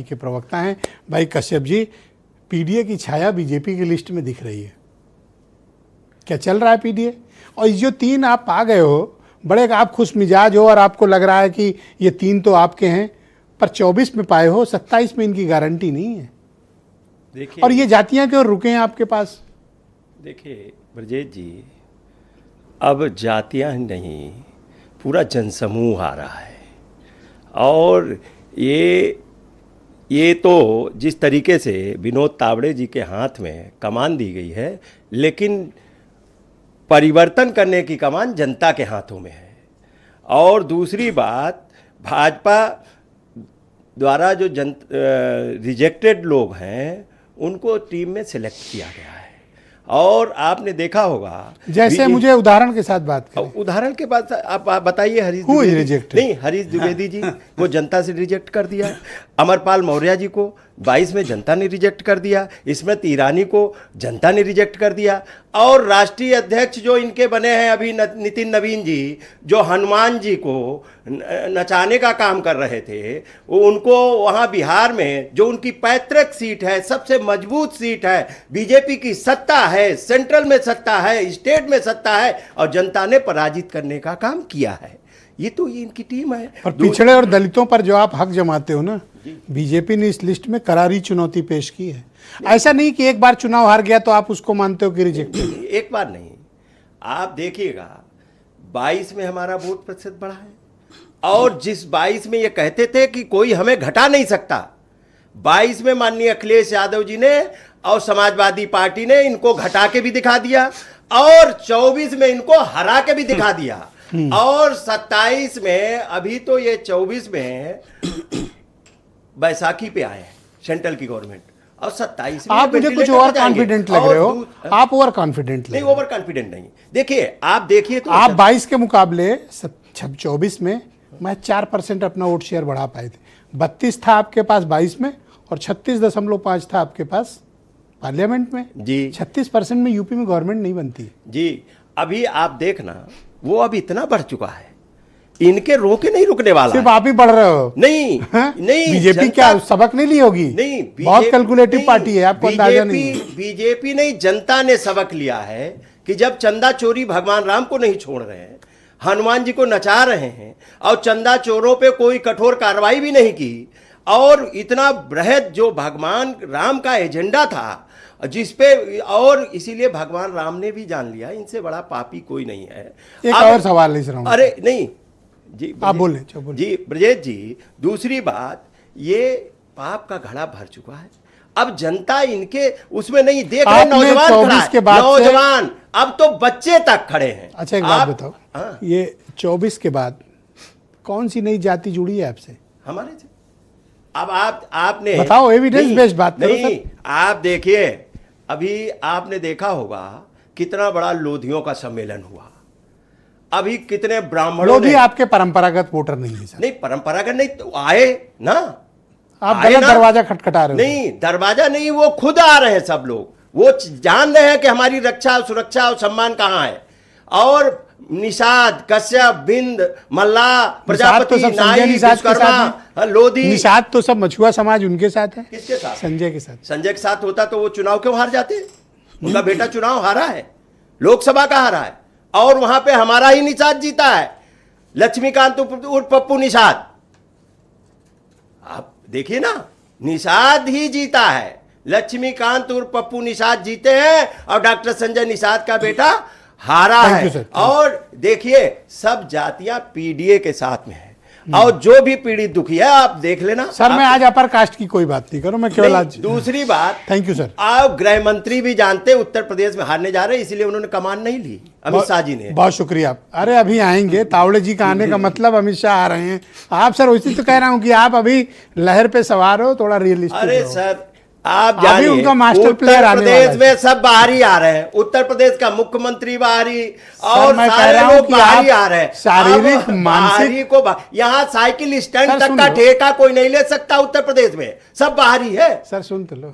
के प्रवक्ता हैं भाई कश्यप जी, पीडीए की छाया बीजेपी की लिस्ट में दिख रही है, क्या चल रहा है पीडीए? और जो तीन आप पा गए हो, बड़े आप खुश मिजाज हो और आपको लग रहा है कि ये तीन तो आपके हैं, पर 24 में पाए हो, 27 में इनकी गारंटी नहीं है। देखिए, और ये जातियां क्यों रुके हैं आपके पास? देखिए ब्रजेश जी, अब जातियां नहीं, पूरा जनसमूह आ रहा है। और ये तो जिस तरीके से विनोद तावड़े जी के हाथ में कमान दी गई है, लेकिन परिवर्तन करने की कमान जनता के हाथों में है। और दूसरी बात, भाजपा द्वारा जो रिजेक्टेड लोग हैं उनको टीम में सिलेक्ट किया गया है। और आपने देखा होगा, जैसे मुझे उदाहरण के साथ बात करें। उदाहरण के बाद आप बताइए। हरीश द्विवेदी नहीं, हरीश द्विवेदी जी वो जनता से रिजेक्ट कर दिया। अमरपाल मौर्य जी को 22 में जनता ने रिजेक्ट कर दिया। स्मृति ईरानी को जनता ने रिजेक्ट कर दिया। और राष्ट्रीय अध्यक्ष जो इनके बने हैं अभी नितिन नवीन जी, जो हनुमान जी को नचाने का काम कर रहे थे, उनको वहाँ बिहार में जो उनकी पैतृक सीट है, सबसे मजबूत सीट है, बीजेपी की सत्ता है, सेंट्रल में सत्ता है, स्टेट में सत्ता है, और जनता ने पराजित करने का काम किया है। ये तो ये इनकी टीम है। और पिछड़े और दलितों पर जो आप हक जमाते हो ना, बीजेपी ने इस लिस्ट में करारी चुनौती पेश की है। ऐसा नहीं कि एक बार चुनाव हार गया तो आप उसको मानते हो कि रिजेक्ट है। एक बार नहीं, आप देखिएगा 22 में हमारा वोट प्रतिशत बढ़ा है। और जिस 22 में ये कहते थे कि कोई हमें घटा नहीं सकता, 22 में माननीय अखिलेश यादव जी ने और समाजवादी पार्टी ने इनको घटा के भी दिखा दिया, और 24 में इनको हरा के भी दिखा दिया। और 27 में, अभी तो ये 24 में बैसाखी पे आए हैं सेंट्रल की गवर्नमेंट, और 27 में आप मुझे कुछ और कॉन्फिडेंट लग रहे हो। आप ओवर कॉन्फिडेंट नहीं, ओवर कॉन्फिडेंट नहीं। देखिए, आप देखिए तो आप 22 के मुकाबले 24 में मैं 4% अपना वोट शेयर बढ़ा पाए थे। 32 था आपके पास 22 में, और 36.5 था आपके पास पार्लियामेंट में जी। 36% में यूपी में गवर्नमेंट नहीं बनती जी। अभी आप देखना, वो अब इतना बढ़ चुका है, इनके रोके नहीं रुकने वाला। सिर्फ आप ही बढ़ रहे हो। नहीं नहीं, बीजेपी क्या सबक नहीं ली होगी? नहीं, बहुत कैलकुलेटिव पार्टी है, आपको अंदाजा नहीं। बीजेपी नहीं, जनता ने सबक लिया है कि जब चंदा चोरी भगवान राम को नहीं छोड़ रहे हैं, हनुमान जी को नचा रहे हैं, और चंदा चोरों पे कोई कठोर कार्रवाई भी नहीं की, और इतना बृहद जो भगवान राम का एजेंडा था जिसपे, और इसीलिए भगवान राम ने भी जान लिया इनसे बड़ा पापी कोई नहीं है। एक और सवाल ले रहा हूं। अरे नहीं जी, आप बोले जी ब्रजेश जी। दूसरी बात, ये पाप का घड़ा भर चुका है। अब जनता इनके उसमें नहीं देख रहे। नौजवान अब तो बच्चे तक खड़े हैं। अच्छा, एक बात बताओ, ये 24 के बाद कौन सी नई जाति जुड़ी है आपसे? हमारे से। अब आपने बताओ, एविडेंस बेस्ड बात करो। नहीं, आप देखिए, अभी आपने देखा होगा कितना बड़ा लोधियों का सम्मेलन हुआ। अभी कितने ब्राह्मणों लोधी आपके परंपरागत वोटर नहीं है सर। नहीं, परंपरागत नहीं तो आए ना, आप गलत दरवाजा खटखटा रहे हो। नहीं, दरवाजा नहीं, वो खुद आ रहे हैं सब लोग। वो जान रहे हैं कि हमारी रक्षा, सुरक्षा और सम्मान कहां है। और निषाद, कश्यप, बिंद, मल्ला, प्रजापति, नाई, विश्वकर्मा, लोधी, निषाद तो सब मछुआ समाज उनके साथ है। किसके साथ? संजय के साथ। संजय के साथ होता तो वो चुनाव क्यों हार जाते? उनका बेटा चुनाव हारा है, लोकसभा का हारा है, और वहां पे हमारा ही निषाद जीता है, लक्ष्मीकांत उर्फ पप्पू निषाद। आप देखिए ना, निषाद ही जीता है, लक्ष्मीकांत उर्फ पप्पू निषाद जीते हैं, और डॉक्टर संजय निषाद का बेटा हारा है। और देखिए, सब जातियां पीडीए के साथ में है, और जो भी पीड़ित दुखी है आप देख लेना। सर, मैं आज अपर कास्ट की कोई बात नहीं करूं, मैं केवल आज। दूसरी बात, थैंक यू सर। आप गृह मंत्री भी जानते उत्तर प्रदेश में हारने जा रहे हैं, इसलिए उन्होंने कमान नहीं ली, अमित शाह जी ने। बहुत शुक्रिया। अरे अभी आएंगे, तावड़े जी का आने का मतलब अमित शाह आ रहे हैं। आप सर उसी तो कह रहा हूं कि आप अभी लहर पे सवार हो, थोड़ा रियलिस्टिक। अरे सर, आप जानिए, उनका मास्टर प्लेयर उत्तर प्रदेश में सब बाहरी आ रहे हैं। उत्तर प्रदेश का मुख्यमंत्री बाहरी, और सारे लोग बाहरी आ रहे हैं। शारीरिक, मानसिक को यहाँ साइकिल स्टैंड तक का ठेका कोई नहीं ले सकता उत्तर प्रदेश में, सब बाहरी है। सर सुन तो लो,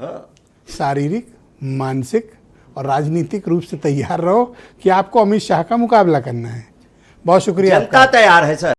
शारीरिक, मानसिक और राजनीतिक रूप से तैयार रहो कि आपको अमित शाह का मुकाबला करना है। बहुत शुक्रिया। जनता तैयार है सर।